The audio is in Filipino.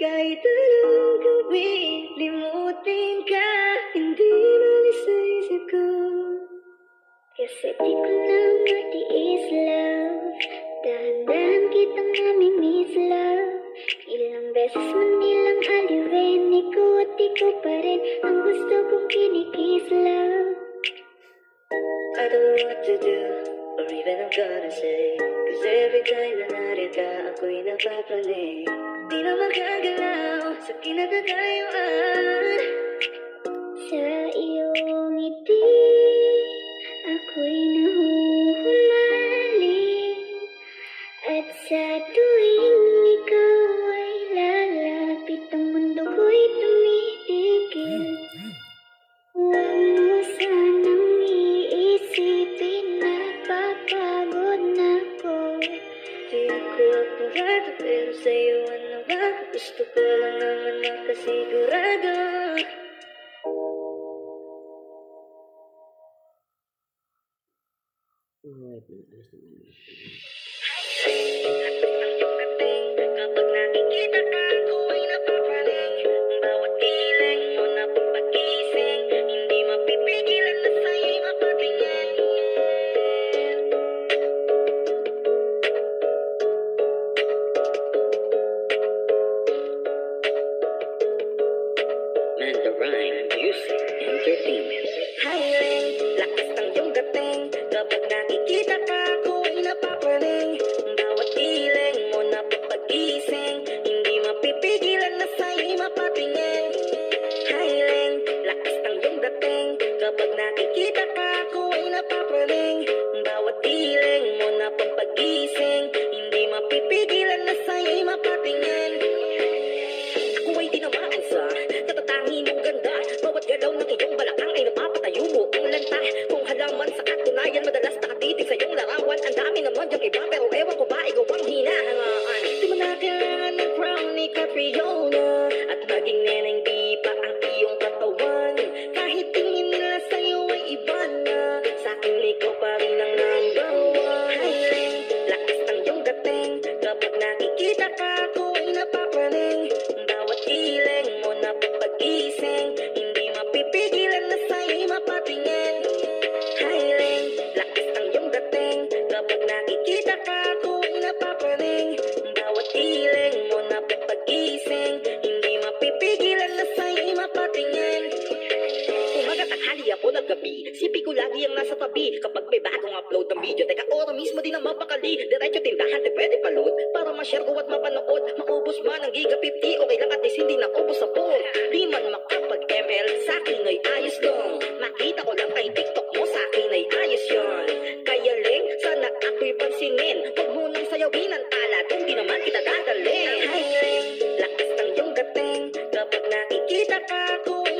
Kahit anong gawin, limutin ka, hindi malis sa isip ko. Kasi di ko na matiis, love. Dahan-dahan kitang namimiss, love. Ilang beses man nilang aliwin, ikaw at ikaw pa rin ang gusto kong kinikis, love. I don't know what to do, or even I'm gonna say. Cause every time na narita, ako'y napapraning. Di na magagalaw sa kinagagayuan. Sa iyong ngiti, ako'y nahuhumaling. At sa tuwing ikaw ay lalapit, ang mundo ko'y tumitigil. Huwag mo sanang iisipin na papagod na ko. Di ako apurado, pero sa'yo ano ba? Gusto ko lang naman makasigurado. Kapag nakikita ka, ako ay napapraning. Bawat piling mo na papagising, hindi mapipigilan na sa'yo'y mapatingin. Mandarine Music Entertainment. Hiring, lakas ng iyong dating. Kapag nakikita ka, ako ay napapraning. Bawat iling mo na papagising, hindi mapipigilan na sa'yo'y mapatingin. Hiring, lakas ng iyong dating. Kapag nakikita ka, ako ay napapraning. Bawat iling mo na papagising, hindi mapipigilan na sa'yo'y mapatingin. Ako ay tinamaan sa katatangi mong ganda. Bawat galaw ng iyong balakang ay napapatayo mo ang lanta. Kung halaman sa katunayan, madalas nakatitig sa iyong larawan. Ang dami naman yung iba, pero ewan ko ba ikaw ang hinahangaan. Di mo na kailangan ng crown ni Catriona, at maging neneng di pa ang iyong katawan. Kahit tingin nila sa'yo ay iba na, sa'kin ikaw pa rin ang number one. Hiring, lakas ng iyong dating. Kapag nakikita ka, ako ay napapraning. Bawat iling mo na papagising, hindi mapipigilan na sa'yo'y mapatingin. Hiring, lakas ng iyong dating. Kapag nakikita ka, ako ay napapraning. Bawat iling mo na papagising, hindi mapipigilan na sa'yo'y mapatingin. Umaga, tanghali, ako ng gabi, sipi ko lagi ang nasa tabi. Kapag may bagong upload ng video, teka ora mismo din ang mapakali. Diretso tindahan, di pwede pa-load, para ma-share ko at mapanood. Maubos man ang giga 50, okay lang at least hindi na ubos sa phone. Di man makapag-ML, sa'kin ay ayos lang. Makita ko lang kay TikTok mo, sa'kin ay ayos yun. Kaya Ling, sana ako'y pansinin. Huwag mo nang sayawin ang tala, kung di naman kita dadalhin. Hiring, lakas ng iyong dating. Kapag nakikita ka, ako ay